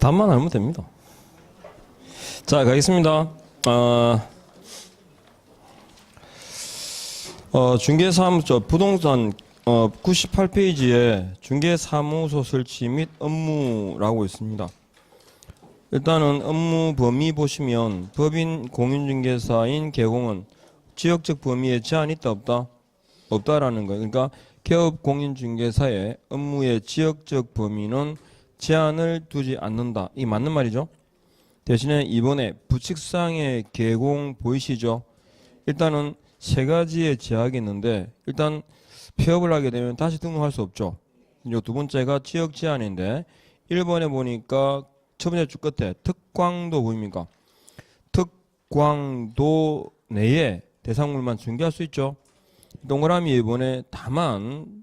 답만 알면 됩니다. 자, 가겠습니다. 중개사무소 부동산 98페이지에 중개사무소 설치 및 업무라고 있습니다. 일단은 업무 범위 보시면 법인 공인중개사인 개공은 지역적 범위에 제한이 있다 없다? 없다라는 거예요. 그러니까 개업 공인중개사의 업무의 지역적 범위는 제한을 두지 않는다. 이 맞는 말이죠. 대신에 이번에 부칙상의 개공 보이시죠? 일단은 세 가지의 제약이 있는데 일단 폐업을 하게 되면 다시 등록할 수 없죠. 이 두 번째가 지역 제한인데 1번에 보니까 첫 번째 줄 끝에 특광도 보입니까? 특광도 내에 대상물만 중개할 수 있죠. 동그라미 이번에 다만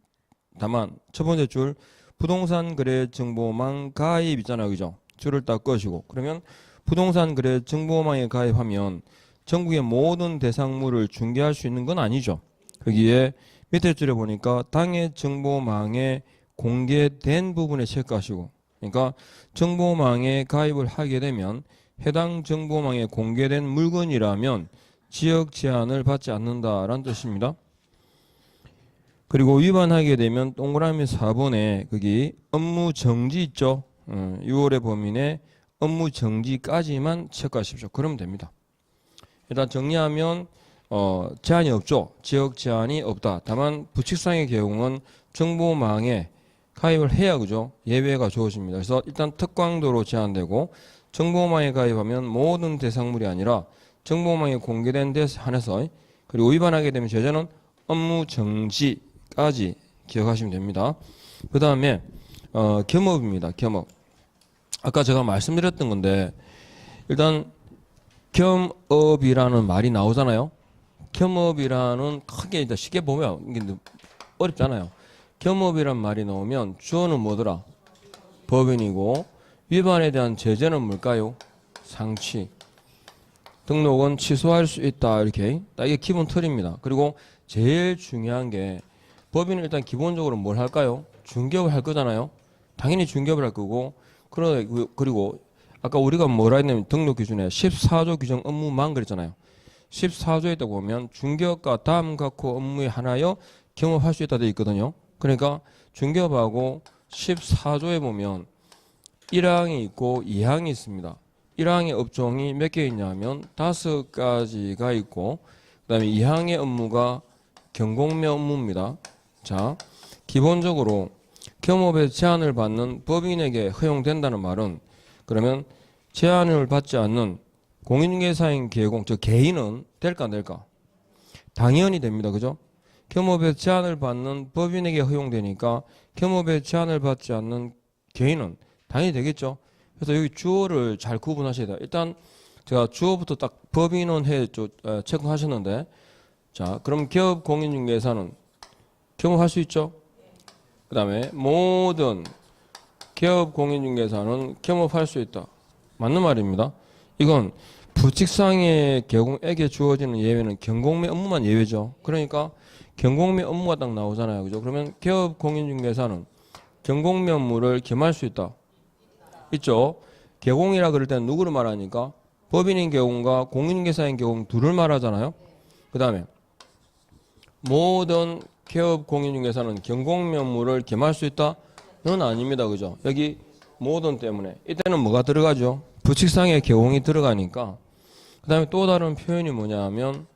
첫 번째 줄 부동산 거래 정보망 가입 있잖아요. 그죠? 줄을 딱 꺼시고 그러면 부동산 거래 정보망에 가입하면 전국의 모든 대상물을 중개할 수 있는 건 아니죠. 거기에 밑에 줄에 보니까 당해 정보망에 공개된 부분에 체크하시고 그러니까 정보망에 가입을 하게 되면 해당 정보망에 공개된 물건이라면 지역 제한을 받지 않는다라는 뜻입니다. 그리고 위반하게 되면 동그라미 4번에 거기 업무 정지 있죠. 6월의 범위내 업무 정지까지만 체크하십시오. 그러면 됩니다. 일단 정리하면 제한이 없죠. 지역 제한이 없다. 다만 부칙상의 경우는 정보망에 가입을 해야 그죠. 예외가 주어집니다. 그래서 일단 특광도로 제한되고 정보망에 가입하면 모든 대상물이 아니라 정보망에 공개된 데 한해서 그리고 위반하게 되면 제재는 업무 정지까지 기억하시면 됩니다. 그 다음에 겸업입니다. 겸업. 아까 제가 말씀드렸던 건데 일단 겸업이라는 말이 나오잖아요. 겸업이라는 크게 일단 쉽게 보면 이게 어렵잖아요. 겸업이란 말이 나오면 주어는 뭐더라? 법인이고 위반에 대한 제재는 뭘까요? 상치. 등록은 취소할 수 있다. 이렇게 딱 이게 기본 틀입니다. 그리고 제일 중요한 게 법인은 일단 기본적으로 뭘 할까요? 중개업을 할 거잖아요. 당연히 중개업을 할 거고 그리고 아까 우리가 뭐라 했냐면 등록 기준에 14조 규정 업무만 그랬잖아요. 14조에 있다 보면 중개업과 다음 각호 업무에 하나여 겸업할 수 있다 되어 있거든요. 그러니까 중개업하고 14조에 보면 1항이 있고 2항이 있습니다. 1항의 업종이 몇 개 있냐면 5가지가 있고 그 다음에 2항의 업무가 경공매 업무입니다. 자, 기본적으로 겸업에 제한을 받는 법인에게 허용된다는 말은 그러면 제한을 받지 않는 공인중개사인 개공, 저 개인은 될까 안 될까? 당연히 됩니다. 그죠? 겸업에 제한을 받는 법인에게 허용되니까 겸업에 제한을 받지 않는 개인은 당연히 되겠죠. 그래서 여기 주어를 잘 구분하셔야 돼요. 일단 제가 주어부터 딱 법인은 체크하셨는데 자, 그럼 기업 공인중개사는 겸업할 수 있죠? 그 다음에 모든 기업 공인중개사는 겸업할 수 있다. 맞는 말입니다. 이건 부칙상의 개공에게 주어지는 예외는 경공매 업무만 예외죠. 그러니까 경공매 업무가 딱 나오잖아요. 그죠? 그러면 기업 공인중개사는 경공매 업무를 겸할 수 있다. 있죠? 개공이라 그럴 때는 누구를 말하니까 법인인 개공과 공인중개사인 개공 둘을 말하잖아요. 그 다음에 모든 기업 공인중개사는 경공매 업무를 겸할 수 있다? 는 아닙니다. 그죠? 여기 모든 때문에 이때는 뭐가 들어가죠? 부칙상의 개공이 들어가니까 그 다음에 또 다른 표현이 뭐냐 하면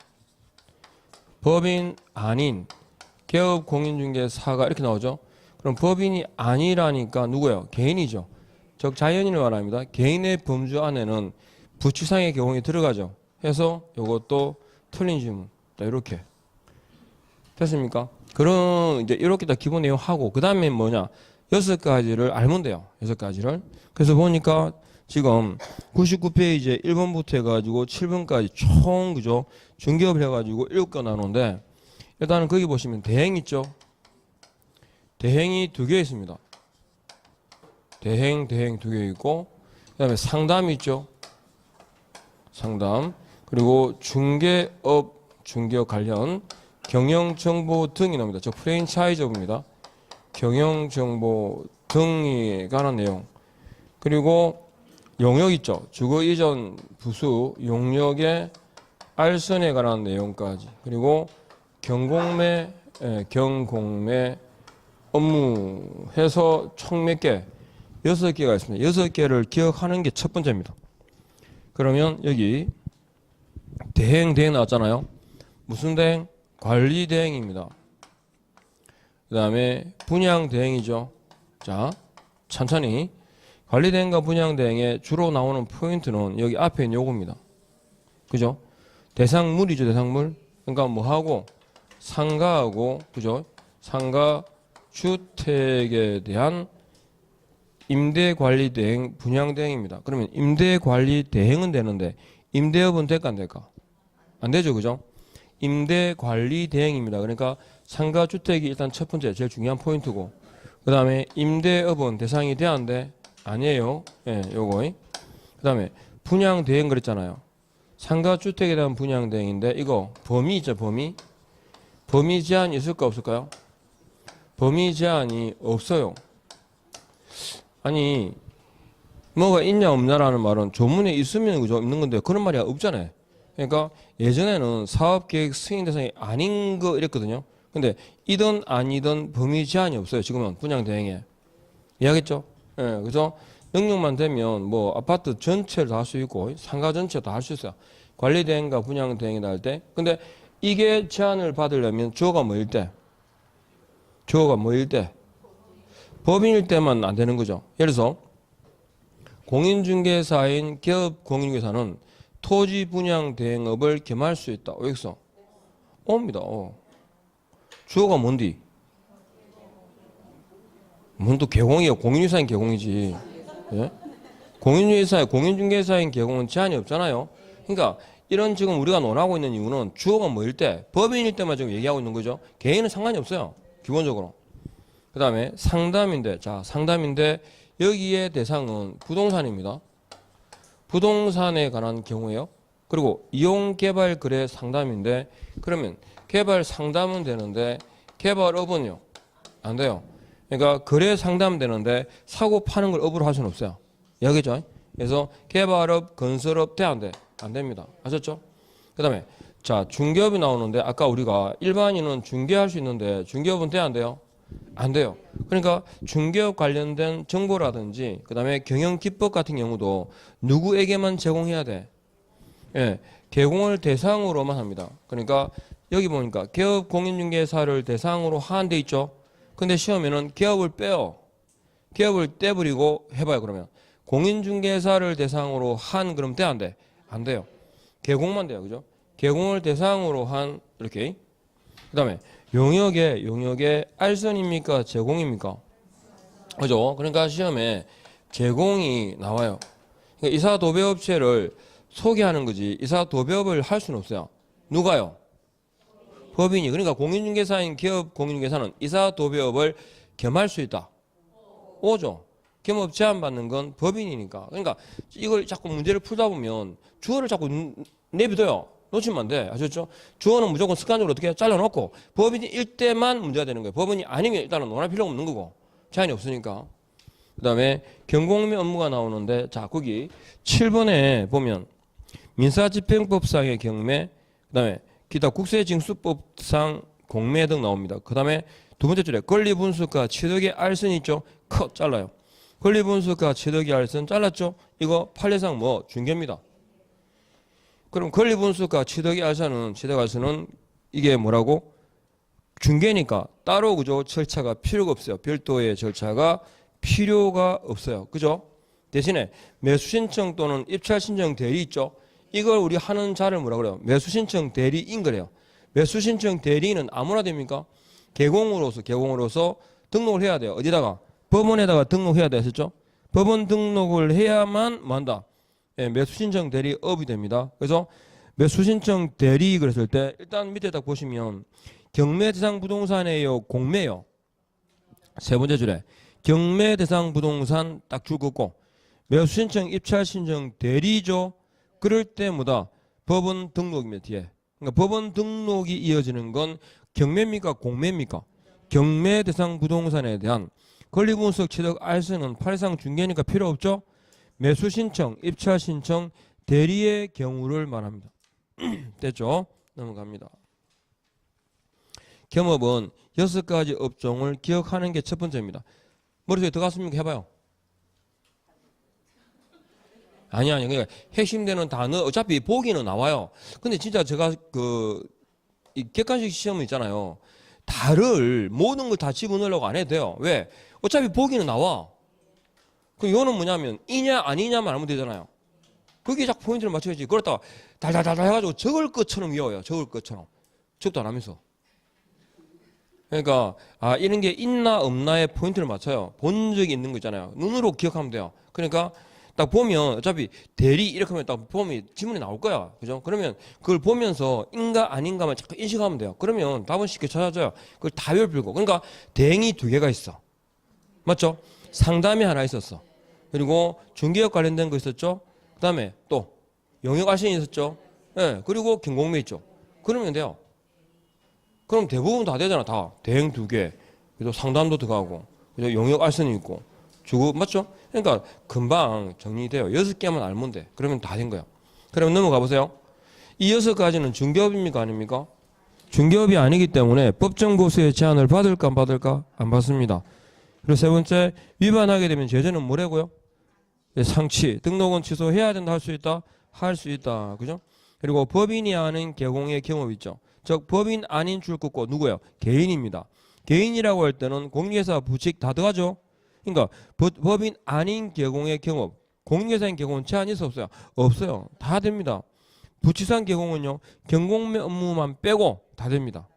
법인 아닌 기업 공인중개사가 이렇게 나오죠. 그럼 법인이 아니라니까 누구예요? 개인이죠. 즉 자연인을 말합니다. 개인의 범주 안에는 부칙상의 개공이 들어가죠. 해서 이것도 틀린 질문. 이렇게 됐습니까? 그럼 이제 이렇게 다 기본 내용 하고 그 다음에 뭐냐? 6가지를 알면 돼요. 6가지를. 그래서 보니까 지금 99페이지에 1번부터 해가지고 7번까지 총 그죠? 중개업을 해가지고 7개 나누는데 일단은 거기 보시면 대행 있죠? 대행이 2개 있습니다. 대행 2개 있고 그 다음에 상담 있죠? 상담 그리고 중개업 관련 경영정보 등이 나옵니다. 저 프랜차이즈업입니다. 경영정보 등이 관한 내용 그리고 용역 있죠. 주거 이전 부수 용역의 알선에 관한 내용까지. 그리고 경공매 업무 해서 총 몇 개? 6개가 있습니다. 6개를 기억하는 게 첫 번째입니다. 그러면 여기 대행 나왔잖아요. 무슨 대행? 관리 대행입니다. 그 다음에 분양 대행이죠. 자, 천천히. 관리 대행과 분양 대행에 주로 나오는 포인트는 여기 앞에 있는 요겁니다. 그죠? 대상물이죠, 대상물. 그러니까 뭐하고? 상가하고, 그죠? 상가 주택에 대한 임대관리 대행, 분양 대행입니다. 그러면 임대관리 대행은 되는데 임대업은 될까 안 될까? 안 되죠, 그죠? 임대관리 대행입니다. 그러니까 상가 주택이 일단 첫 번째 제일 중요한 포인트고, 그 다음에 임대업은 대상이 돼야 안 돼? 아니에요. 예, 요거. 그 다음에 분양 대행 그랬잖아요. 상가 주택에 대한 분양 대행인데 이거 범위 있죠, 범위. 범위 제한이 있을까 없을까요? 범위 제한이 없어요. 아니 뭐가 있냐 없냐라는 말은 조문에 있으면 그죠, 있는 건데 그런 말이 없잖아요. 그러니까 예전에는 사업계획 승인 대상이 아닌 거 이랬거든요. 근데 이든 아니든 범위 제한이 없어요. 지금은 분양 대행에. 이해하겠죠? 예, 그래서 능력만 되면 뭐 아파트 전체를 다 할 수 있고 상가 전체 다 할 수 있어요. 관리 대행과 분양 대행이다 할 때. 근데 이게 제한을 받으려면 주어가 뭐일 때? 주어가 뭐일 때? 법인일 때만 안 되는 거죠. 예를 들어서 공인중개사인 기업 공인중개사는 토지 분양 대행업을 겸할 수 있다. 여기서 옵니다. 주어가 뭔디? 뭔 또 개공이에요. 공인중개사인 개공이지. 예? 공인중개사인 개공은 제한이 없잖아요. 그러니까 이런 지금 우리가 논하고 있는 이유는 주어가 뭐일 때? 법인일 때만 지금 얘기하고 있는 거죠. 개인은 상관이 없어요. 기본적으로. 그 다음에 상담인데, 자, 상담인데 여기에 대상은 부동산입니다. 부동산에 관한 경우예요. 그리고 이용개발 거래 상담인데, 그러면 개발 상담은 되는데 개발업은요? 안 돼요. 그러니까 거래 상담되는데 사고 파는 걸 업으로 할 수는 없어요. 여기죠. 그래서 개발업, 건설업 돼 안 돼? 안 됩니다. 아셨죠? 그 다음에 자, 중개업이 나오는데 아까 우리가 일반인은 중개할 수 있는데 중개업은 돼 안 돼요? 안 돼요. 그러니까 중개업 관련된 정보라든지 그 다음에 경영기법 같은 경우도 누구에게만 제공해야 돼? 예, 개공을 대상으로만 합니다. 그러니까 여기 보니까 개업 공인중개사를 대상으로 한 데 있죠. 근데 시험에는 개업을 빼요. 개업을 떼버리고 해봐요. 그러면 공인중개사를 대상으로 한 그럼 돼 안 돼? 안 돼요. 개공만 돼요. 그죠? 개공을 대상으로 한 이렇게. 그 다음에 용역의 알선입니까? 제공입니까? 그죠? 그러니까 시험에 제공이 나와요. 그러니까 이사도배업체를 소개하는 거지 이사도배업을 할 수는 없어요. 누가요? 법인이. 그러니까 공인중개사인 기업 공인중개사는 이사도배업을 겸할 수 있다. 오죠. 겸업 제한받는 건 법인이니까. 그러니까 이걸 자꾸 문제를 풀다 보면 주어를 자꾸 내비둬요. 놓치면 안 돼. 아셨죠? 주어는 무조건 습관적으로 어떻게 잘라놓고 법인일 때만 문제가 되는 거예요. 법인이 아니면 일단은 논할 필요가 없는 거고. 제한이 없으니까. 그 다음에 경공매 업무가 나오는데 자 거기 7번에 보면 민사집행법상의 경매 그 다음에 기타 국세징수법상 공매 등 나옵니다. 그 다음에 두 번째 줄에 권리분수과 취득의 알선이 있죠. 컷 잘라요. 권리분수과 취득의 알선 잘랐죠. 이거 판례상 뭐 중개입니다. 그럼 권리분수과 취득의 알선은 이게 뭐라고? 중개니까 따로 그죠? 절차가 필요가 없어요. 별도의 절차가 필요가 없어요. 그죠? 대신에 매수신청 또는 입찰신청 대리 있죠. 이걸 우리 하는 자를 뭐라 그래요? 매수신청 대리인 거래요. 매수신청 대리인은 아무나 됩니까? 개공으로서 등록을 해야 돼요. 어디다가? 법원에다가 등록해야 되셨죠? 법원 등록을 해야만 뭐한다? 예, 매수신청 대리업이 됩니다. 그래서 매수신청 대리 그랬을 때 일단 밑에 딱 보시면 경매 대상 부동산이에요, 공매요. 세 번째 줄에 경매 대상 부동산 딱 줄 긋고 매수신청 입찰신청 대리죠. 그럴 때 뭐다? 법원 등록입니다. 뒤에. 그러니까 법원 등록이 이어지는 건 경매입니까? 공매입니까? 경매 대상 부동산에 대한 권리분석 취득 알선은 판례상 중개니까 필요 없죠. 매수 신청, 입찰 신청, 대리의 경우를 말합니다. 됐죠? 넘어갑니다. 겸업은 6가지 업종을 기억하는 게 첫 번째입니다. 머릿속에 들어갔습니까? 해봐요. 아니. 그러니까 핵심되는 단어, 어차피 보기는 나와요. 근데 진짜 제가 이 객관식 시험은 있잖아요. 다를 모든 걸 다 집어넣으려고 안 해도 돼요. 왜? 어차피 보기는 나와. 그럼 이거는 뭐냐면 이냐 아니냐만 알면 되잖아요. 거기에 자꾸 포인트를 맞춰야지. 그렇다가 달달달달 해가지고 적을 것처럼 외워요. 적을 것처럼. 적도 안 하면서. 그러니까 이런 게 있나 없나에 포인트를 맞춰요. 본 적이 있는 거 있잖아요. 눈으로 기억하면 돼요. 그러니까 딱 보면 어차피 대리 이렇게 하면 딱 보면 지문이 나올 거야. 그죠? 그러면 그걸 보면서 인가 아닌가만 자꾸 인식하면 돼요. 그러면 답은 쉽게 찾아져요. 그걸 다 외워버리고. 그러니까 대행이 2개가 있어. 맞죠? 상담이 하나 있었어. 그리고 중개업 관련된 거 있었죠? 그 다음에 또 용역 알선이 있었죠? 네, 그리고 경공매 있죠? 그러면 돼요. 그럼 대부분 다 되잖아. 다. 대행 2개. 그리고 상담도 들어가고. 그죠? 용역 알선이 있고. 주고, 맞죠? 그러니까 금방 정리돼요. 6개만 알면 돼. 그러면 다 된 거야. 그럼 넘어가 보세요. 이 6가지는 중개업입니까? 아닙니까? 중개업이 아니기 때문에 법정 보수의 제한을 받을까 안 받을까? 안 받습니다. 그리고 세 번째, 위반하게 되면 제재는 뭐라고요? 상치. 등록은 취소해야 된다 할 수 있다? 할 수 있다. 그죠? 그리고 법인이 아닌 개공의 경험 있죠. 즉 법인 아닌 출국고 누구예요? 개인입니다. 개인이라고 할 때는 공인회사 부칙 다 들어가죠. 그러니까 법인 아닌 개공의 경업, 공인회사인 개공은 제한이 있어 없어요? 없어요. 다 됩니다. 부치상 개공은요, 경공매 업무만 빼고 다 됩니다.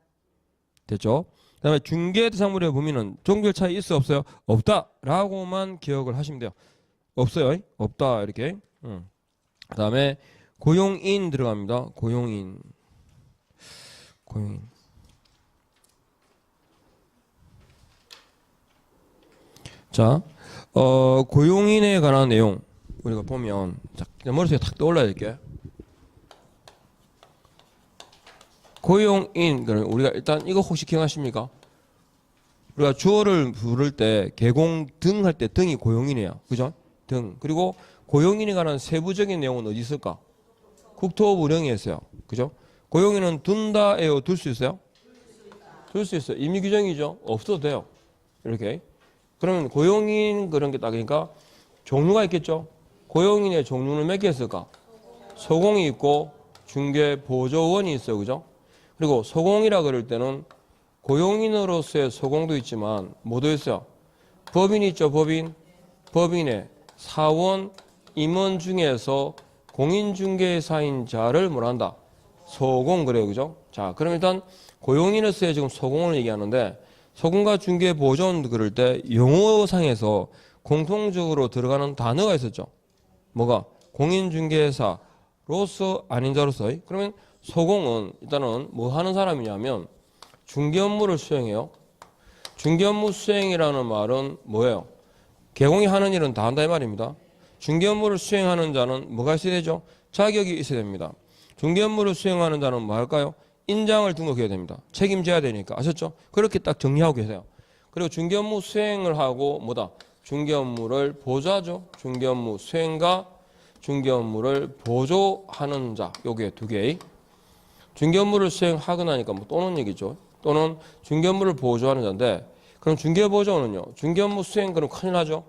됐죠? 그 다음에 중개대상물의 범위는 종별 차이 있어 없어요? 없다라고만 기억을 하시면 돼요. 없어요? 없다 이렇게. 그 다음에 고용인 들어갑니다. 고용인. 자, 고용인에 관한 내용 우리가 보면 자, 머릿속에 탁 떠올라야 될게. 고용인, 그럼 우리가 일단 이거 혹시 기억하십니까? 우리가 주어를 부를 때 개공 등 할 때 등이 고용인이에요. 그죠? 등. 그리고 고용인에 관한 세부적인 내용은 어디 있을까? 국토부령에 있어요. 그죠? 고용인은 둔다예요? 둘 수 있어요? 둘 수 있어요. 임의 규정이죠. 없어도 돼요. 이렇게. 그러면 고용인 그런 게 딱이니까 종류가 있겠죠. 고용인의 종류는 몇 개 있을까? 소공이 있고 중개보조원이 있어요. 그죠? 그리고 소공이라 그럴 때는 고용인으로서의 소공도 있지만 뭐도 있어요? 법인이 있죠. 법인. 법인의 사원, 임원 중에서 공인중개사인 자를 뭐라 한다? 소공 그래요. 그죠? 자, 그럼 일단 고용인으로서의 지금 소공을 얘기하는데 소공과 중개보조원 그럴 때 용어상에서 공통적으로 들어가는 단어가 있었죠. 뭐가? 공인중개사로서 아닌 자로서. 그러면 소공은 일단은 뭐 하는 사람이냐면 중개 업무를 수행해요. 중개 업무 수행이라는 말은 뭐예요? 개공이 하는 일은 다 한다 이 말입니다. 중개 업무를 수행하는 자는 뭐가 있어야 되죠? 자격이 있어야 됩니다. 중개 업무를 수행하는 자는 뭐 할까요? 인장을 등록해야 됩니다. 책임져야 되니까. 아셨죠? 그렇게 딱 정리하고 계세요. 그리고 중개 업무 수행을 하고 뭐다? 중개 업무를 보조하죠. 중개 업무 수행과 중개 업무를 보조하는 자. 요게 2개. 중개 업무를 수행하거나 하니까 뭐 또는 얘기죠. 또는 중개 업무를 보조하는 자인데 그럼 중개 보조는요. 중개 업무 수행 그럼 큰일 나죠.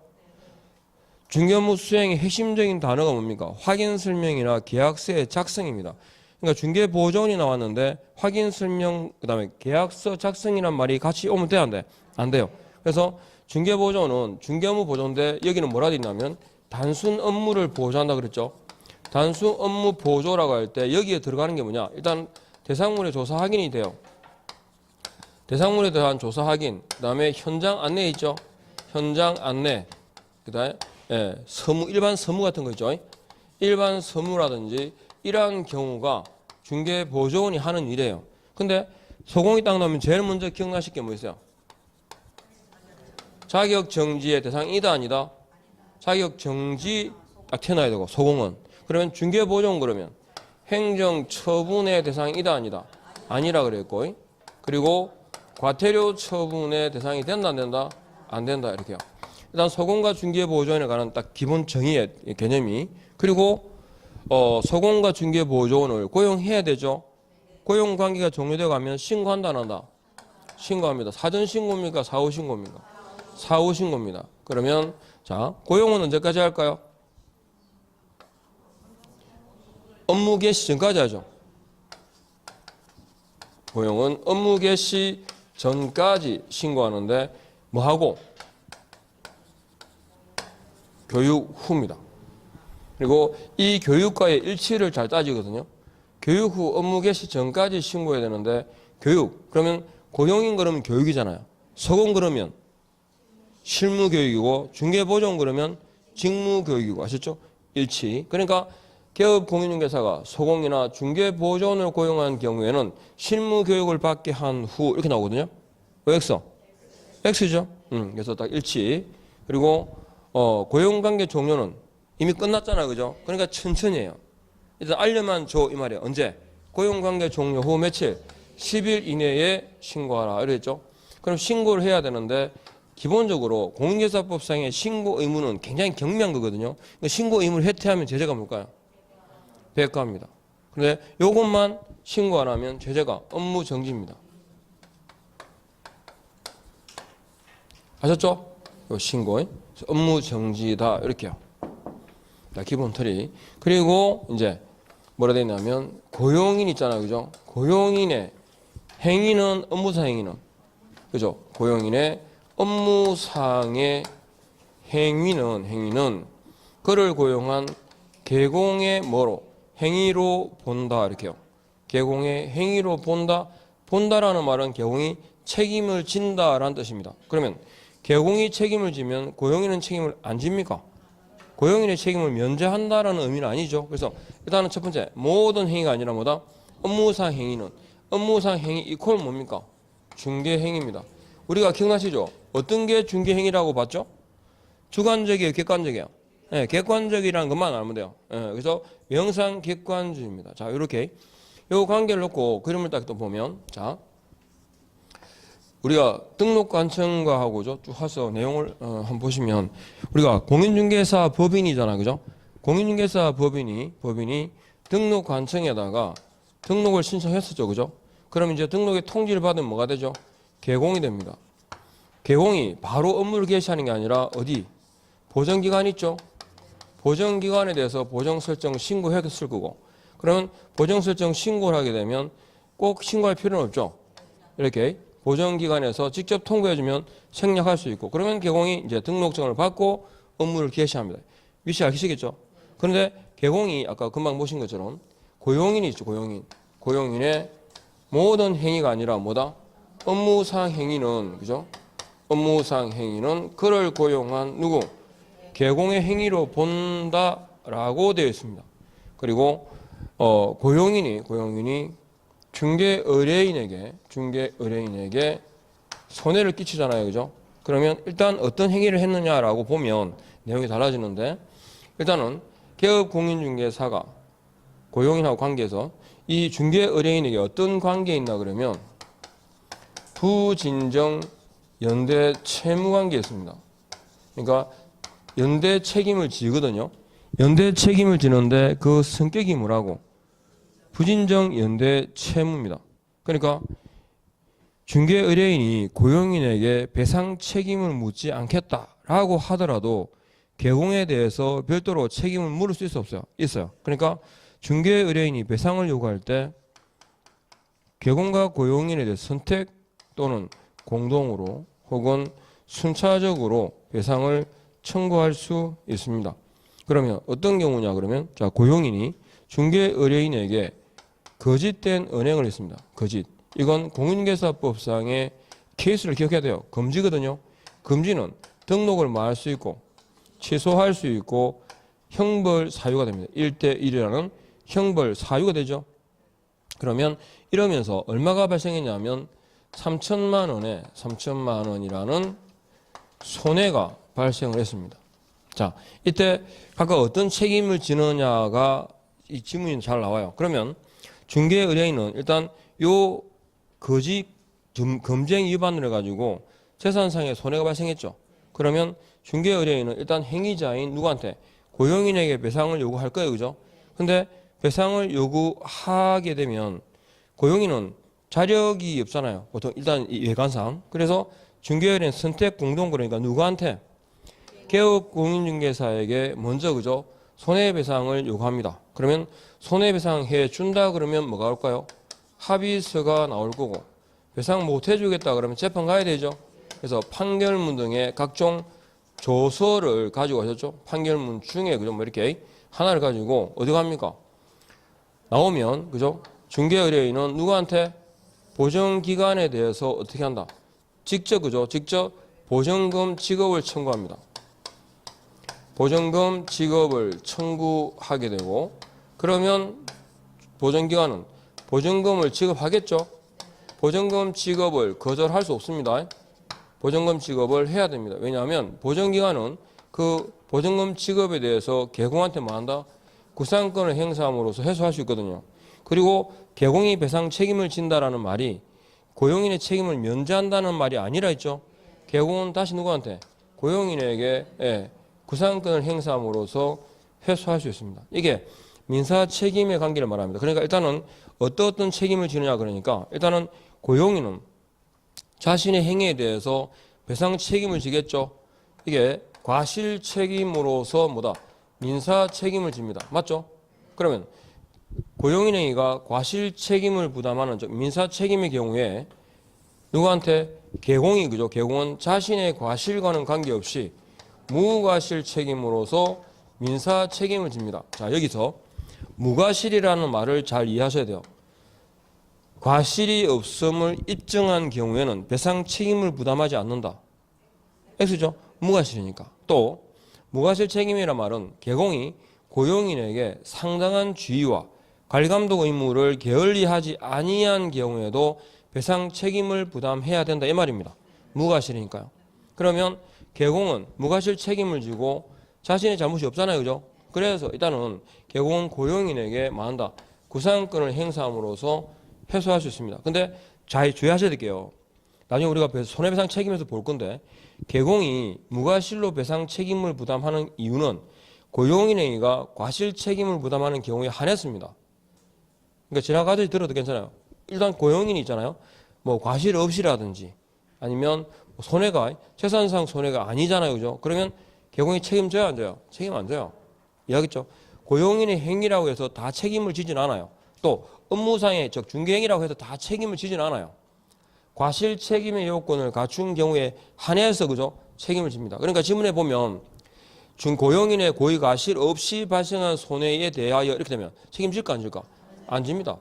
중개 업무 수행의 핵심적인 단어가 뭡니까? 확인 설명이나 계약서의 작성입니다. 그러니까 중개 보조원이 나왔는데 확인 설명 그다음에 계약서 작성이란 말이 같이 오면 돼야 안 돼? 안 돼요. 그래서 중개 보조원은 중개 업무 보조인데 여기는 뭐라 되어 있냐면 단순 업무를 보조한다 그랬죠. 단순 업무 보조라고 할 때 여기에 들어가는 게 뭐냐? 일단 대상물의 조사 확인이 돼요. 대상물에 대한 조사 확인, 그다음에 현장 안내 있죠. 현장 안내, 그다음에 서무 일반 서무 같은 거 있죠. 일반 서무라든지 이러한 경우가 중개보조원이 하는 일이에요. 근데 소공이 딱 나오면 제일 먼저 기억나실 게 뭐 있어요? 자격정지의 대상이다 아니다? 자격정지 딱 튀어나야 되고 소공은. 그러면 중개보조원 그러면 행정처분의 대상이다 아니다? 아니라 그랬고 그리고 과태료 처분의 대상이 된다 안 된다? 안 된다 이렇게요. 일단 소공과 중개보조원에 관한 딱 기본 정의의 개념이. 그리고 소공과 중개보조원을 고용해야 되죠. 고용관계가 종료되고 가면 신고한다 안 한다? 신고합니다. 사전 신고입니까? 사후 신고입니까? 사후 신고입니다. 그러면 자, 고용은 언제까지 할까요? 업무 개시 전까지 하죠. 고용은 업무 개시 전까지 신고하는데 뭐하고? 교육 후입니다. 그리고 이 교육과의 일치를 잘 따지거든요. 교육 후 업무 개시 전까지 신고해야 되는데 교육, 그러면 고용인 그러면 교육이잖아요. 소공 그러면 실무교육이고 중개보조원 그러면 직무교육이고 아셨죠? 일치. 그러니까 개업공인중개사가 소공이나 중개보조원을 고용한 경우에는 실무교육을 받게 한 후 이렇게 나오거든요. 왜 X? X죠. 그래서 딱 일치. 그리고 고용관계 종료는 이미 끝났잖아요. 그죠? 그러니까 천천히 해요. 일단 알려만 줘 이 말이에요. 언제? 고용관계 종료 후 며칠? 10일 이내에 신고하라 이랬죠. 그럼 신고를 해야 되는데 기본적으로 공인중개사법상의 신고 의무는 굉장히 경미한 거거든요. 신고 의무를 해태하면 제재가 뭘까요? 배가입니다. 그런데 이것만 신고 안 하면 제재가 업무 정지입니다. 아셨죠? 요 신고 업무 정지다 이렇게요. 자, 기본 틀이. 그리고 이제 뭐라 되냐면 고용인 있잖아요. 그죠? 고용인의 행위는 업무상 행위는 그죠? 고용인의 업무상의 행위는 그를 고용한 개공의 뭐로? 행위로 본다 이렇게요. 개공의 행위로 본다라는 말은 개공이 책임을 진다라는 뜻입니다. 그러면 개공이 책임을 지면 고용인은 책임을 안 집니까? 고용인의 책임을 면제한다라는 의미는 아니죠. 그래서 일단은 첫 번째 모든 행위가 아니라 뭐다? 업무상 행위는 업무상 행위 이퀄 뭡니까? 중개행위입니다. 우리가 기억나시죠? 어떤 게 중개행위라고 봤죠? 주관적이에요, 객관적이에요? 네, 객관적이라는 것만 알면 돼요. 네, 그래서 명상 객관주의입니다. 자, 이렇게 요 관계를 놓고 그림을 딱 또 보면 자, 우리가 등록관청과 하고죠. 쭉 해서 내용을 한번 보시면 우리가 공인중개사 법인이잖아, 그죠? 공인중개사 법인이 등록관청에다가 등록을 신청했었죠, 그죠? 그럼 이제 등록의 통지를 받으면 뭐가 되죠? 개공이 됩니다. 개공이 바로 업무를 개시하는 게 아니라 어디? 보정기간 있죠? 보정기간에 대해서 보정설정 신고했을 거고 그러면 보정설정 신고를 하게 되면 꼭 신고할 필요는 없죠. 이렇게 보정기관에서 직접 통보해주면 생략할 수 있고 그러면 개공이 이제 등록증을 받고 업무를 개시합니다. 위치 아시겠죠? 그런데 개공이 아까 금방 보신 것처럼 고용인이 있죠. 고용인의 모든 행위가 아니라 뭐다? 업무상 행위는 그죠? 업무상 행위는 그를 고용한 누구? 개공의 행위로 본다라고 되어 있습니다. 그리고 고용인이 중개 의뢰인에게 손해를 끼치잖아요. 그죠? 그러면 일단 어떤 행위를 했느냐라고 보면 내용이 달라지는데 일단은 개업공인중개사가 고용인하고 관계에서 이 중개 의뢰인에게 어떤 관계에 있나 그러면 부진정 연대 채무관계에 있습니다. 그러니까 연대 책임을 지거든요. 연대 책임을 지는데 그 성격이 뭐라고? 부진정 연대 채무입니다. 그러니까 중개 의뢰인이 고용인에게 배상 책임을 묻지 않겠다라고 하더라도 개공에 대해서 별도로 책임을 물을 수 있어요. 그러니까 중개 의뢰인이 배상을 요구할 때 개공과 고용인에 대해 선택 또는 공동으로 혹은 순차적으로 배상을 청구할 수 있습니다. 그러면 어떤 경우냐 그러면 자, 고용인이 중개 의뢰인에게 거짓된 은행을 했습니다. 거짓. 이건 공인중개사법상의 케이스를 기억해야 돼요. 금지거든요. 금지는 등록을 말할 수 있고 취소할 수 있고 형벌 사유가 됩니다. 1대1이라는 형벌 사유가 되죠. 그러면 이러면서 얼마가 발생했냐면 3천만 원이라는 손해가 발생을 했습니다. 자, 이때 각각 어떤 책임을 지느냐가 이 지문이 잘 나와요. 그러면 중개 의뢰인은 일단 요 거짓 검증 위반을 해가지고 재산상의 손해가 발생했죠. 그러면 중개 의뢰인은 일단 행위자인 누구한테? 고용인에게 배상을 요구할 거예요. 그죠? 근데 배상을 요구하게 되면 고용인은 자력이 없잖아요. 보통 일단 이 외관상. 그래서 중개 의뢰인 선택 공동 그러니까 누구한테? 개업 공인중개사에게 먼저 그죠? 손해배상을 요구합니다. 그러면 손해배상 해준다 그러면 뭐가 올까요? 합의서가 나올 거고 배상 못 해주겠다 그러면 재판 가야 되죠. 그래서 판결문 등의 각종 조서를 가지고 가셨죠. 판결문 중에 그죠? 뭐 이렇게 하나를 가지고 어디 갑니까? 나오면 그죠? 중개 의뢰인은 누구한테? 보증기관에 대해서 어떻게 한다? 직접 그죠? 직접 보증금 지급을 청구합니다. 보증금 지급을 청구하게 되고 그러면 보증기관은 보증금을 지급하겠죠. 보증금 지급을 거절할 수 없습니다. 보증금 지급을 해야 됩니다. 왜냐하면 보증기관은 그 보증금 지급에 대해서 개공한테 뭐 한다? 구상권을 행사함으로써 해소할 수 있거든요. 그리고 개공이 배상 책임을 진다라는 말이 고용인의 책임을 면제한다는 말이 아니라 했죠. 개공은 다시 누구한테? 고용인에게 구상권을 행사함으로써 해소할 수 있습니다. 이게 민사 책임의 관계를 말합니다. 그러니까 일단은 어떤 책임을 지느냐 그러니까 일단은 고용인은 자신의 행위에 대해서 배상 책임을 지겠죠. 이게 과실 책임으로서 뭐다? 민사 책임을 집니다. 맞죠? 그러면 고용인 행위가 과실 책임을 부담하는 민사 책임의 경우에 누구한테? 개공이 그죠? 개공은 자신의 과실과는 관계없이 무과실 책임으로서 민사 책임을 집니다. 자, 여기서 무과실이라는 말을 잘 이해하셔야 돼요. 과실이 없음을 입증한 경우에는 배상 책임을 부담하지 않는다. X죠? 무과실이니까. 또 무과실 책임이란 말은 개공이 고용인에게 상당한 주의와 관리감독 의무를 게을리하지 아니한 경우에도 배상 책임을 부담해야 된다 이 말입니다. 무과실이니까요. 그러면 개공은 무과실 책임을 지고 자신의 잘못이 없잖아요. 그죠? 그래서 일단은 개공은 고용인에게 뭐한다? 구상권을 행사함으로써 해소할 수 있습니다. 근데 잘 주의하셔야 될게요. 나중에 우리가 손해배상 책임에서 볼 건데 개공이 무과실로 배상 책임을 부담하는 이유는 고용인행위가 과실 책임을 부담하는 경우에 한했습니다. 그러니까 지나가듯이 들어도 괜찮아요. 일단 고용인이 있잖아요. 뭐 과실 없이라든지 아니면 손해가 재산상 손해가 아니잖아요. 그죠? 그러면 개공이 책임져야 안 져요? 책임 안 져요. 이해하겠죠? 고용인의 행위라고 해서 다 책임을 지진 않아요. 또 업무상의 즉 중개행위라고 해서 다 책임을 지진 않아요. 과실 책임의 요건을 갖춘 경우에 한해서 그죠? 책임을 집니다. 그러니까 지문에 보면 고용인의 고의 과실 없이 발생한 손해에 대하여 이렇게 되면 책임질까 안 질까? 안 집니다.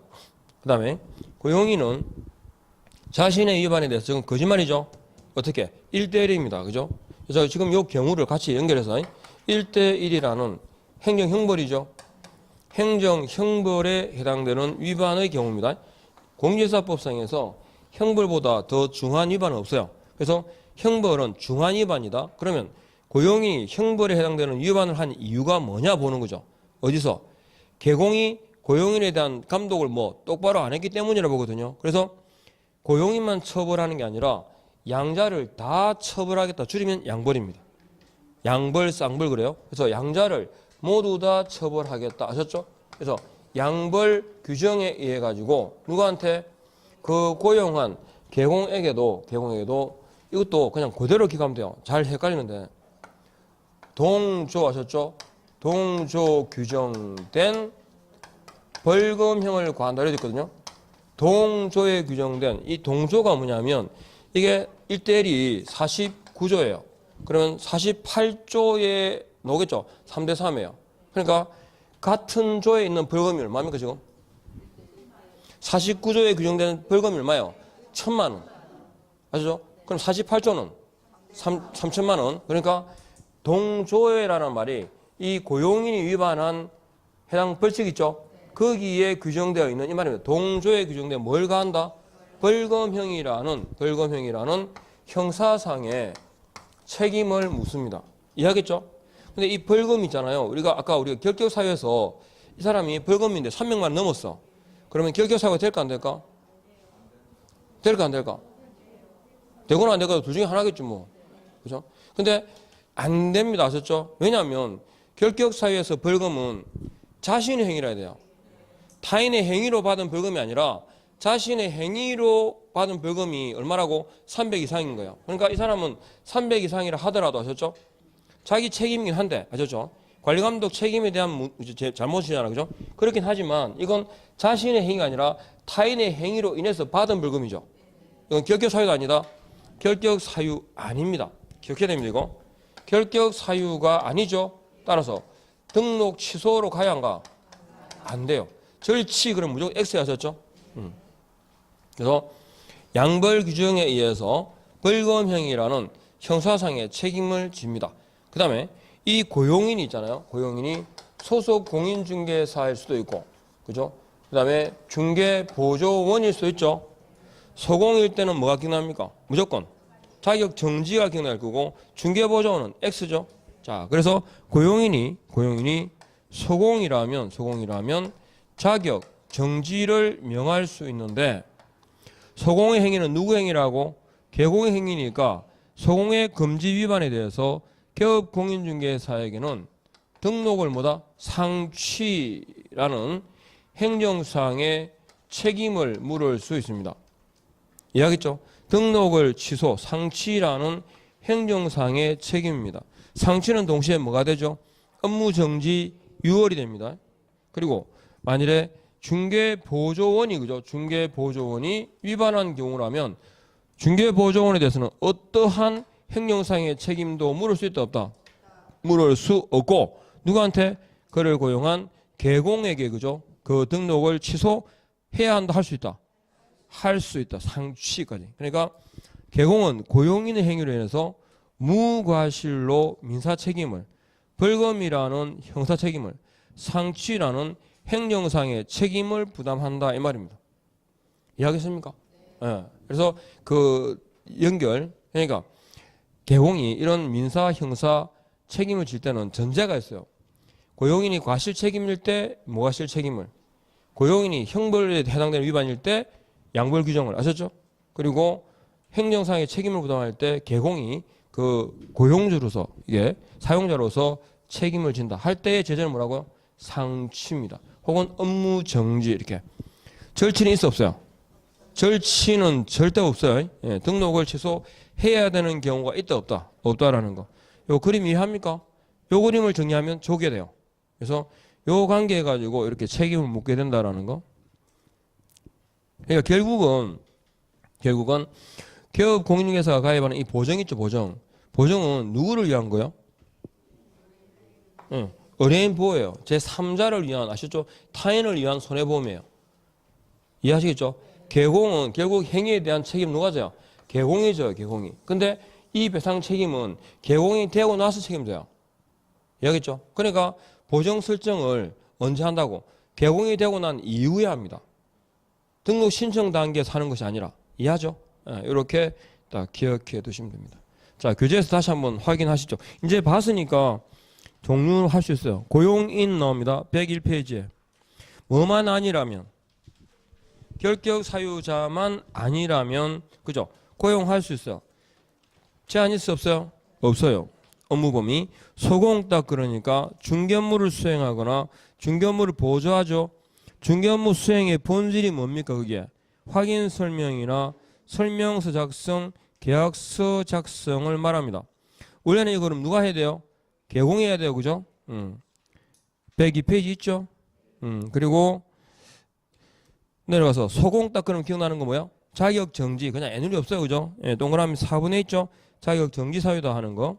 그 다음에 고용인은 자신의 위반에 대해서 지금 거짓말이죠. 어떻게? 1대1입니다. 그죠? 그래서 지금 이 경우를 같이 연결해서 1대1이라는 행정형벌이죠. 행정형벌에 해당되는 위반의 경우입니다. 공제사법상에서 형벌보다 더 중한 위반은 없어요. 그래서 형벌은 중한 위반이다. 그러면 고용이 형벌에 해당되는 위반을 한 이유가 뭐냐 보는 거죠. 어디서? 개공이 고용인에 대한 감독을 뭐 똑바로 안 했기 때문이라 보거든요. 그래서 고용인만 처벌하는 게 아니라 양자를 다 처벌하겠다. 줄이면 양벌입니다. 양벌, 쌍벌 그래요. 그래서 양자를 모두 다 처벌하겠다. 아셨죠? 그래서 양벌 규정에 의해 가지고 누구한테? 그 고용한 개공에게도 이것도 그냥 그대로 기가면 돼요. 잘 헷갈리는데 동조 아셨죠? 동조 규정된 벌금형을 과한다 이렇게 있거든요. 동조에 규정된 이 동조가 뭐냐면 이게 1대1이 49조예요. 그러면 48조에 나오겠죠. 3대 3이에요. 그러니까 같은 조에 있는 벌금이 얼마입니까 지금? 49조에 규정된 벌금이 얼마예요? 1,000만 원. 아시죠? 그럼 48조는 3천만 원. 그러니까 동조회라는 말이 이 고용인이 위반한 해당 벌칙 있죠? 거기에 규정되어 있는 이 말입니다. 동조에 규정된 뭘 가한다? 벌금형이라는 형사상의 책임을 묻습니다. 이해하겠죠? 근데 이 벌금 있잖아요. 우리가 결격사유에서 이 사람이 벌금인데 300만 원 넘었어. 그러면 결격사유가 될까 안 될까? 될까 안 될까? 되거나 안 되거나 둘 중에 하나겠지 뭐. 그죠? 근데 안 됩니다. 아셨죠? 왜냐하면 결격 사유에서 벌금은 자신의 행위라 해야 돼요. 타인의 행위로 받은 벌금이 아니라 자신의 행위로 받은 벌금이 얼마라고? 300 이상인 거예요. 그러니까 이 사람은 300 이상이라 하더라도 아셨죠? 자기 책임이긴 한데 아셨죠? 관리감독 책임에 대한 잘못이잖아. 그죠? 그렇긴 하지만 이건 자신의 행위가 아니라 타인의 행위로 인해서 받은 벌금이죠. 이건 결격 사유가 아니다. 결격 사유 아닙니다. 기억해야 됩니다. 이거. 결격 사유가 아니죠. 따라서 등록 취소로 가야 한가? 안 돼요. 절치 그럼 무조건 X 하셨죠? 그래서 양벌 규정에 의해서 벌금형이라는 형사상의 책임을 집니다. 그 다음에 이 고용인이 있잖아요. 고용인이 소속 공인중개사일 수도 있고, 그죠? 그 다음에 중개보조원일 수도 있죠. 소공일 때는 뭐가 기억납니까? 무조건 자격 정지가 기억날 거고, 중개보조원은 X죠. 자, 그래서 고용인이 소공이라면 자격 정지를 명할 수 있는데, 소공의 행위는 누구 행위라고? 개공의 행위니까 소공의 금지 위반에 대해서 개업공인중개사에게는 등록을 뭐다? 상취라는 행정상의 책임을 물을 수 있습니다. 이해하겠죠? 등록을 취소, 상취라는 행정상의 책임입니다. 상취는 동시에 뭐가 되죠? 업무정지 유월이 됩니다. 그리고 만일에 중개보조원이 그죠? 중개보조원이 위반한 경우라면 중개보조원에 대해서는 어떠한 행정상의 책임도 물을 수 있다 없다? 물을 수 없고 누구한테? 그를 고용한 개공에게 그죠? 그 등록을 취소해야 한다 할 수 있다. 할 수 있다. 상취까지. 그러니까 개공은 고용인의 행위로 인해서 무과실로 민사 책임을, 벌금이라는 형사 책임을, 상취라는 행정상의 책임을 부담한다 이 말입니다. 이해하겠습니까? 네. 그래서 그 연결, 그러니까 개공이 이런 민사 형사 책임을 질 때는 전제가 있어요. 고용인이 과실 책임일 때 무과실 책임을, 고용인이 형벌에 해당되는 위반일 때 양벌 규정을 아셨죠? 그리고 행정상의 책임을 부담할 때 개공이 그 고용주로서 이게 사용자로서 책임을 진다 할 때의 제재는 뭐라고요? 상취입니다. 혹은 업무 정지 이렇게. 절치는 있어 없어요? 절치는 절대 없어요. 예, 등록을 취소해야 되는 경우가 있다 없다? 없다라는 거. 요 그림 이해합니까? 요 그림을 정리하면 조게 돼요. 그래서 요 관계 가지고 이렇게 책임을 묻게 된다라는 거. 그러니까 결국은 개업 공인중개사가 가입하는 이 보정 있죠, 보정. 보정은 누구를 위한 거예요? 의뢰인 보호예요. 제3자를 위한, 아시죠? 타인을 위한 손해보험이에요. 이해하시겠죠? 개공은 결국 행위에 대한 책임 누가 져요? 개공이 져요, 개공이. 근데 이 배상 책임은 개공이 되고 나서 책임져요. 이해하겠죠? 그러니까 보정 설정을 언제 한다고? 개공이 되고 난 이후에 합니다. 등록 신청 단계에서 하는 것이 아니라. 이해하죠? 이렇게 딱 기억해 두시면 됩니다. 자, 교재에서 다시 한번 확인하시죠. 이제 봤으니까 종류를 할 수 있어요. 고용인 나옵니다. 101페이지에. 뭐만 아니라면, 결격 사유자만 아니라면, 그죠? 고용할 수 있어요. 제한 있어 없어요? 없어요. 업무범위. 소공 딱 그러니까 중견무를 수행하거나 중견무를 보조하죠. 중견무 수행의 본질이 뭡니까 그게? 확인 설명이나 설명서 작성, 계약서 작성을 말합니다. 원래는 이거 그럼 누가 해야 돼요? 개공해야 돼요. 그죠? 102페이지 있죠? 그리고 내려가서 소공 딱 그러면 기억나는 거 뭐야? 자격 정지. 그냥 애누리 없어요. 그죠? 예, 동그라미 4분의 있죠? 자격 정지 사유다 하는 거.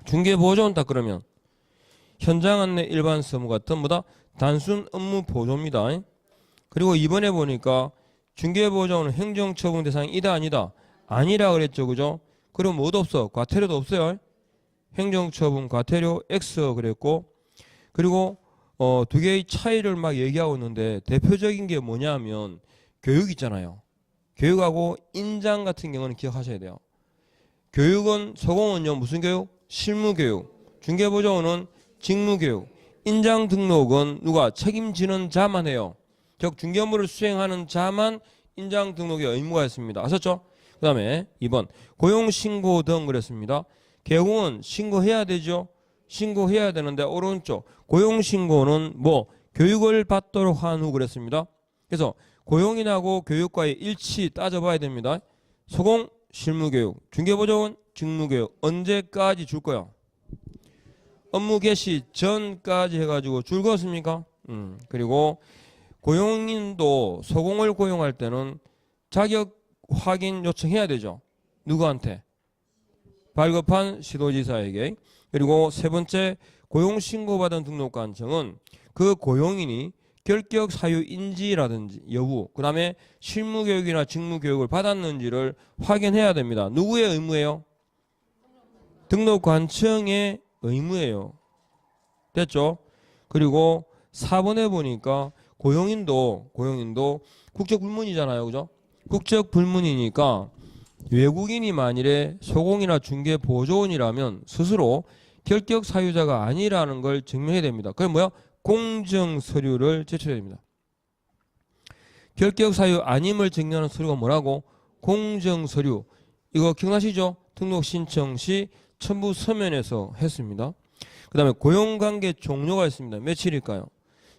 중개보조원 딱 그러면 현장 안내 일반 서무 같은 뭐다? 단순 업무 보조입니다. 그리고 이번에 보니까 중개보조원은 행정처분 대상이다 아니다? 아니라 그랬죠. 그죠? 그럼 뭐도 없어? 과태료도 없어요. 행정처분 과태료 X 그랬고, 그리고 두 개의 차이를 막 얘기하고 있는데 대표적인 게 뭐냐면 교육 있잖아요. 교육하고 인장 같은 경우는 기억하셔야 돼요. 교육은 소공은요 무슨 교육? 실무교육. 중개보조원은 직무교육. 인장 등록은 누가? 책임지는 자만 해요. 즉 중개업무를 수행하는 자만 인장 등록의 의무가 있습니다. 아셨죠? 그 다음에 2번 고용신고 등 그랬습니다. 개공은 신고해야 되죠. 신고해야 되는데 오른쪽 고용신고는 뭐 교육을 받도록 한 후 그랬습니다. 그래서 고용인하고 교육과의 일치 따져봐야 됩니다. 소공 실무교육, 중개보조원 직무교육 언제까지 줄 거야? 업무 개시 전까지 해가지고 줄 거습니까? 그리고 고용인도 소공을 고용할 때는 자격 확인 요청해야 되죠. 누구한테? 발급한 시도지사에게. 그리고 세 번째 고용신고받은 등록관청은 그 고용인이 결격 사유인지라든지 여부, 그 다음에 실무교육이나 직무교육을 받았는지를 확인해야 됩니다. 누구의 의무예요? 등록관청의 의무예요. 됐죠? 그리고 4번에 보니까 고용인도 국적불문이잖아요. 그죠? 국적불문이니까 외국인이 만일에 소공이나 중개보조원이라면 스스로 결격 사유자가 아니라는 걸 증명해야 됩니다. 그게 뭐야? 공정서류를 제출해야 됩니다. 결격 사유 아님을 증명하는 서류가 뭐라고? 공정서류. 이거 기억나시죠? 등록 신청 시 첨부 서면에서 했습니다. 그 다음에 고용관계 종료가 있습니다. 며칠일까요?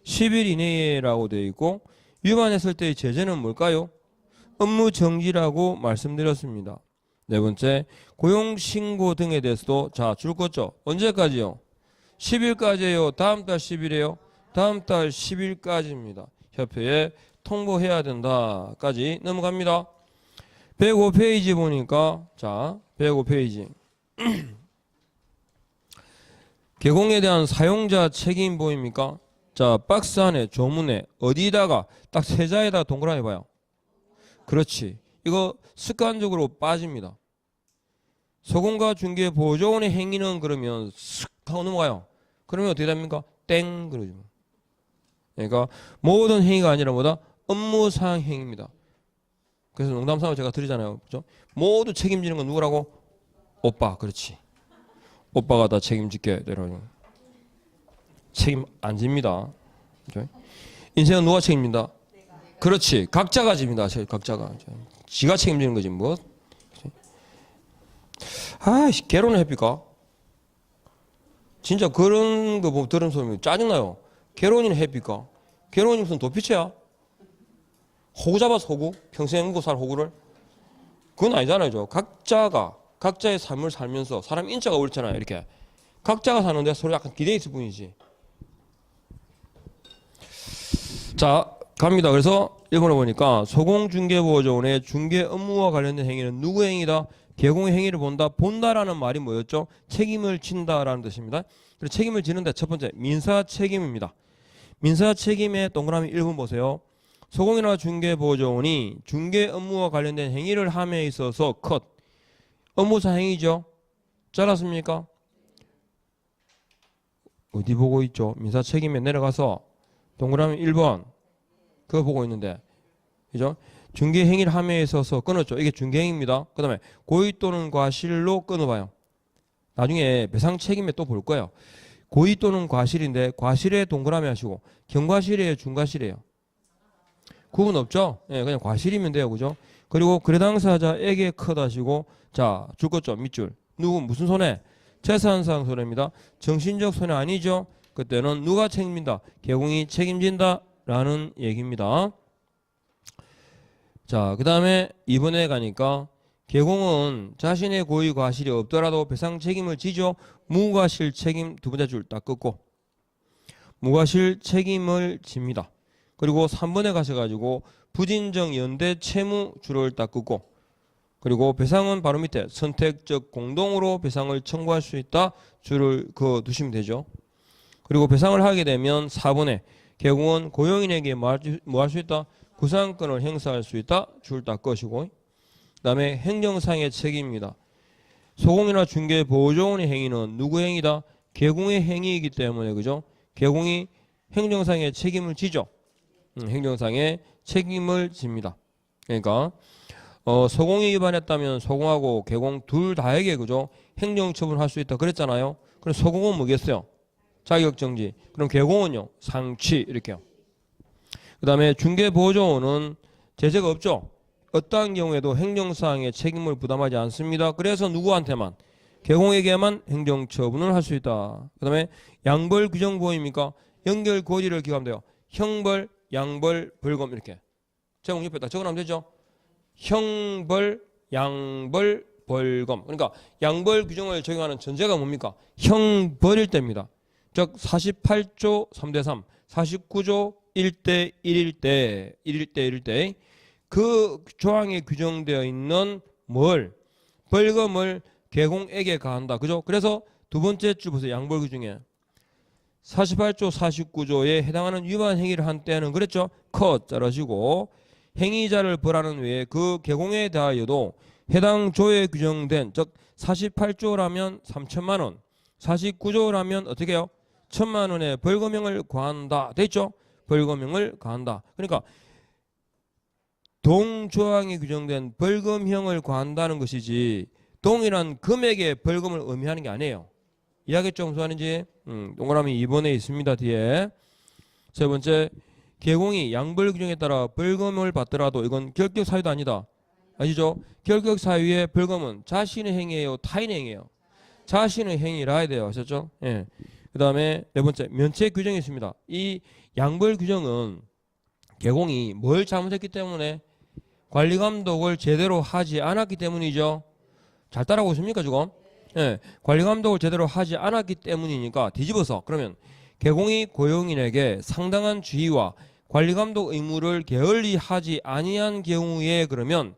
10일 이내라고 되어 있고 위반했을 때의 제재는 뭘까요? 업무 정지라고 말씀드렸습니다. 네 번째, 고용신고 등에 대해서도 자, 줄 거죠? 언제까지요? 10일까지예요? 다음 달 10일이에요? 다음 달 10일까지입니다. 협회에 통보해야 된다까지 넘어갑니다. 105페이지 보니까 자, 105페이지 개공에 대한 사용자 책임 보입니까? 자, 박스 안에 조문에 어디다가 딱 세자에다 동그라미 봐요. 그렇지. 이거 습관적으로 빠집니다. 소공과 중개 보조원의 행위는 그러면 슥 하고 넘어가요. 그러면 어떻게 됩니까? 땡 그러죠. 그러니까 모든 행위가 아니라 뭐다? 업무상 행위입니다. 그래서 농담삼아 제가 드리잖아요. 그죠? 모두 책임지는 건 누구라고? 오빠. 그렇지. 오빠가 다 책임질게. 책임 안 집니다. 그죠? 인생은 누가 책임진다? 그렇지. 각자가 집니다. 각자가. 지가 책임지는 거지 뭐. 아이씨, 개론을 해삐까? 진짜 그런 거 보면 들은 소리 짜증나요. 개론이는 해삐까? 개론이 무슨 도피체야? 호구 잡아서 호구? 평생 묵고 살 호구를? 그건 아니잖아요. 각자가 각자의 삶을 살면서 사람 인자가 옳잖아요. 이렇게 각자가 사는데 서로 약간 기대해 있을 뿐이지. 자, 갑니다. 그래서 1번에 보니까 소공중개보조원의 중개 업무와 관련된 행위는 누구의 행위다? 개공의 행위를 본다라는 말이 뭐였죠? 책임을 진다라는 뜻입니다. 그래서 책임을 지는데 첫 번째 민사 책임입니다. 민사 책임의 동그라미 1번 보세요. 소공이나 중개보조원이 중개 업무와 관련된 행위를 함에 있어서 컷. 업무상 행위죠. 잘랐습니까? 어디 보고 있죠? 민사 책임에 내려가서 동그라미 1번 그거 보고 있는데, 그죠? 중개 행위를 함에 있어서 끊었죠. 이게 중개 행위입니다. 그 다음에 고의 또는 과실로 끊어봐요. 나중에 배상 책임에 또 볼 거예요. 고의 또는 과실인데 과실에 동그라미 하시고 경과실이에요, 중과실이에요? 구분 없죠? 예, 그냥 과실이면 돼요, 그죠? 그리고 거래 당사자에게 컷 하시고 자, 줄 거죠, 밑줄. 누구 무슨 손해? 재산상 손해입니다. 정신적 손해 아니죠? 그때는 누가 책임진다? 개공이 책임진다 라는 얘기입니다. 자, 그 다음에 이번에 가니까 개공은 자신의 고의 과실이 없더라도 배상 책임을 지죠. 무과실 책임 두 번째 줄 딱 끊고 무과실 책임을 집니다. 그리고 3번에 가셔가지고 부진정 연대 채무 줄을 딱 끊고 그리고 배상은 바로 밑에 선택적 공동으로 배상을 청구할 수 있다 줄을 그어 두시면 되죠. 그리고 배상을 하게 되면 4번에 개공은 고용인에게 뭐 할 수 있다? 구상권을 행사할 수 있다 줄 딱 것이고, 그 다음에 행정상의 책임입니다. 소공이나 중개 보조원의 행위는 누구의 행위다? 개공의 행위이기 때문에, 그죠? 개공이 행정상의 책임을 지죠. 행정상의 책임을 집니다. 그러니까 소공이 위반했다면 소공하고 개공 둘 다에게, 그죠? 행정처분할 수 있다 그랬잖아요. 그럼 소공은 뭐겠어요? 자격정지. 그럼 개공은요? 상취. 이렇게요. 그 다음에 중개보조원은 제재가 없죠. 어떠한 경우에도 행정사항의 책임을 부담하지 않습니다. 그래서 누구한테만? 개공에게만 행정처분을 할 수 있다. 그 다음에 양벌 규정 보입니까? 연결 고지를 기억하면 돼요. 형벌, 양벌, 벌금 이렇게. 제목 옆에다 적어놓으면 되죠. 형벌, 양벌, 벌금. 그러니까 양벌 규정을 적용하는 전제가 뭡니까? 형벌일 때입니다. 즉 48조 3대3, 49조 1대 1일 때, 1일 때 1일 때 그 조항에 규정되어 있는 뭘? 벌금을 개공에게 가한다. 그죠? 그래서 두 번째 줄 보세요. 양벌 규정에 48조 49조에 해당하는 위반 행위를 한 때는 그랬죠? 컷 자르시고 행위자를 벌하는 외에 그 개공에 대하여도 해당 조에 규정된 즉 48조라면 3천만 원, 49조라면 어떻게 해요? 1,000만 원의 벌금형을 과한다. 됐죠? 벌금형을 가한다. 그러니까 동조항에 규정된 벌금형을 과한다는 것이지 동일한 금액의 벌금을 의미하는 게 아니에요. 이해하겠죠? 무슨 말인지? 동그라미 2번에 있습니다. 뒤에. 세 번째, 개공이 양벌 규정에 따라 벌금을 받더라도 이건 결격 사유도 아니다. 아시죠? 결격 사유의 벌금은 자신의 행위예요? 타인의 행위예요? 자신의 행위라 해야 돼요. 아셨죠? 예. 그 다음에 네 번째, 면책 규정이 있습니다. 이 양벌 규정은 개공이 뭘 잘못했기 때문에 관리 감독을 제대로 하지 않았기 때문이죠. 잘 따라오고 있습니까 지금? 예, 관리 감독을 제대로 하지 않았기 때문이니까 뒤집어서 그러면 개공이 고용인에게 상당한 주의와 관리 감독 의무를 게을리 하지 아니한 경우에 그러면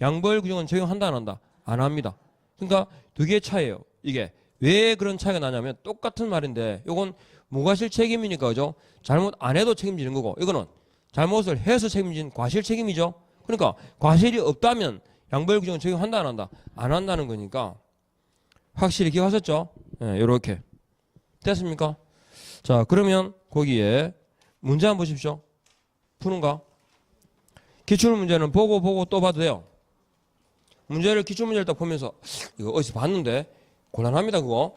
양벌 규정은 적용한다 안 한다? 안 합니다. 그러니까 두 개의 차이예요. 이게 왜 그런 차이가 나냐면 똑같은 말인데 이건 무과실 책임이니까 그죠? 잘못 안 해도 책임지는 거고 이거는 잘못을 해서 책임진 과실 책임이죠. 그러니까 과실이 없다면 양벌 규정은 적용한다 안 한다? 안 한다는 거니까 확실히 기억하셨죠? 네, 이렇게 됐습니까? 자 그러면 거기에 문제 한번 보십시오. 푸는가? 기출문제는 보고 또 봐도 돼요. 문제를 기출문제를 딱 보면서 이거 어디서 봤는데 곤란합니다 그거.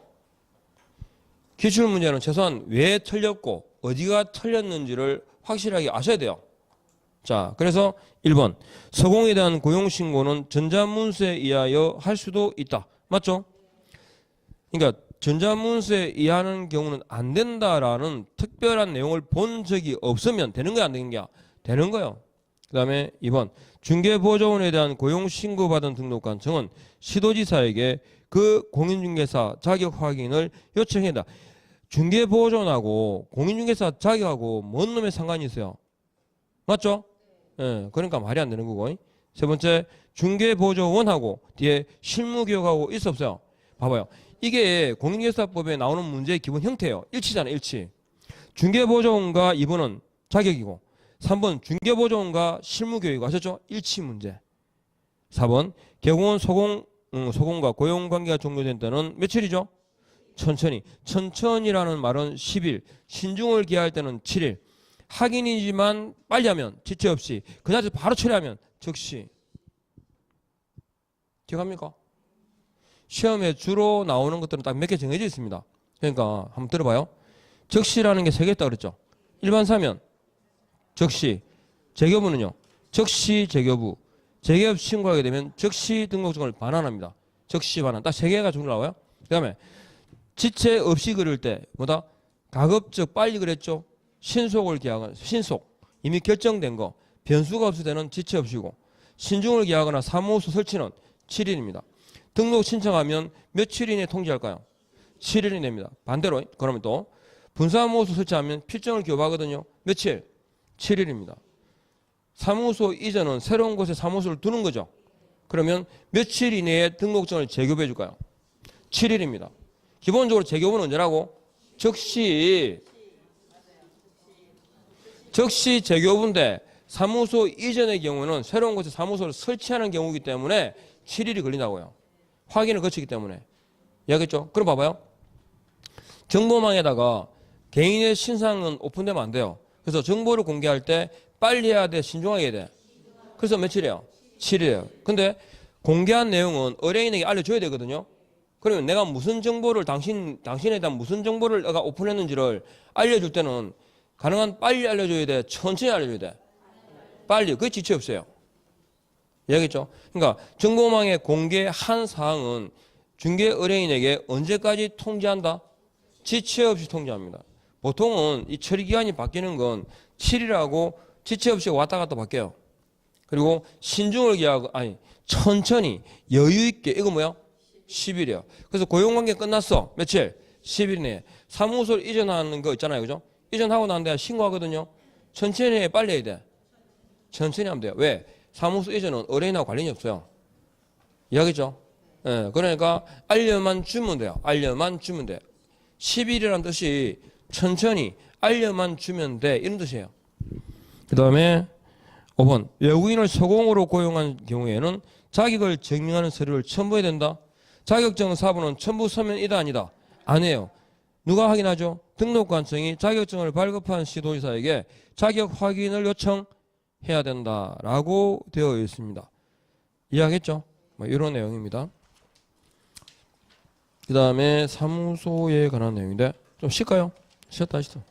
기출문제는 최소한 왜 틀렸고 어디가 틀렸는지를 확실하게 아셔야 돼요. 자, 그래서 1번 서공에 대한 고용신고는 전자문서에 의하여 할 수도 있다. 맞죠? 그러니까 전자문서에 의하는 경우는 안 된다라는 특별한 내용을 본 적이 없으면 되는 거야 안 되는 거야? 되는 거예요. 그 다음에 2번 중개보조원에 대한 고용신고받은 등록관청은 시도지사에게 그 공인중개사 자격 확인을 요청해야 한다. 중개보조원하고 공인중개사 자격하고 뭔 놈의 상관이 있어요? 맞죠? 예, 그러니까 말이 안 되는 거고. 세 번째, 중개보조원하고 뒤에 실무교육하고 있어 없어요? 봐봐요. 이게 공인중개사법에 나오는 문제의 기본 형태예요. 일치잖아요, 일치. 중개보조원과 2번은 자격이고 3번 중개보조원과 실무교육 아셨죠? 일치 문제. 4번 개공원 소공과 고용관계가 종료된 때는 며칠이죠? 천천히. 천천히라는 말은 10일, 신중을 기할 때는 7일. 확인이지만 빨리 하면 지체 없이 그 자리에서 바로 처리하면 즉시. 기억합니까? 시험에 주로 나오는 것들은 딱 몇 개 정해져 있습니다. 그러니까 한번 들어봐요. 즉시라는 게 3개 있다고 그랬죠. 일반 사면 즉시, 재교부는요. 즉시 재교부. 재개업 신고하게 되면 즉시 등록증을 반환합니다. 즉시 반환. 딱 3개가 종류 나와요. 그 다음에 지체 없이 그릴 때 뭐다? 가급적 빨리 그랬죠. 신속을 기하거나 신속 이미 결정된 거 변수가 없을 때는 지체 없이고 신중을 기하거나 사무소 설치는 7일입니다. 등록 신청하면 며칠 이내에 통지할까요? 7일이 됩니다. 반대로 그러면 또 분사무소 설치하면 필정을 기업하거든요. 며칠? 7일입니다. 사무소 이전은 새로운 곳에 사무소를 두는 거죠. 그러면 며칠 이내에 등록증을 재교부해 줄까요? 7일입니다. 기본적으로 재교부는 언제라고? 즉시 재교부인데 사무소 이전의 경우는 새로운 곳에 사무소를 설치하는 경우이기 때문에 7일이 걸린다고요. 확인을 거치기 때문에. 이해하겠죠? 그럼 봐봐요. 정보망에다가 개인의 신상은 오픈되면 안 돼요. 그래서 정보를 공개할 때 빨리 해야 돼? 신중하게 해야 돼? 그래서 며칠이에요? 7일이에요. 근데 공개한 내용은 의뢰인에게 알려줘야 되거든요. 그러면 내가 무슨 정보를 당신에 대한 무슨 정보를 내가 오픈했는지를 알려줄 때는 가능한 빨리 알려줘야 돼? 천천히 알려줘야 돼? 빨리. 그게 지체 없어요. 이해하겠죠? 그러니까 정보망에 공개한 사항은 중개 의뢰인에게 언제까지 통지한다? 지체 없이 통지합니다. 보통은 이 처리 기간이 바뀌는 건 7일하고 지체 없이 왔다 갔다 바뀌어요. 그리고 신중을 기하고 천천히 여유 있게 이거 뭐야? 10일이야. 그래서 고용관계 끝났어. 며칠? 10일 내에. 사무소를 이전하는 거 있잖아요. 그죠? 이전하고 난 뒤에 신고하거든요. 천천히 해, 빨리 해야 돼. 천천히 하면 돼요. 왜? 사무소 이전은 의뢰인하고 관련이 없어요. 이해하겠죠? 예, 그러니까 알려만 주면 돼요. 알려만 주면 돼. 10일이라는 뜻이 천천히 알려만 주면 돼. 이런 뜻이에요. 그 다음에 5번. 외국인을 서공으로 고용한 경우에는 자격을 증명하는 서류를 첨부해야 된다. 자격증 사본은 첨부 서면이다 아니다? 아니에요. 누가 확인하죠? 등록관청이 자격증을 발급한 시도지사에게 자격 확인을 요청해야 된다라고 되어 있습니다. 이해하겠죠? 뭐 이런 내용입니다. 그 다음에 사무소에 관한 내용인데 좀 쉴까요? 쉬었다 하시죠.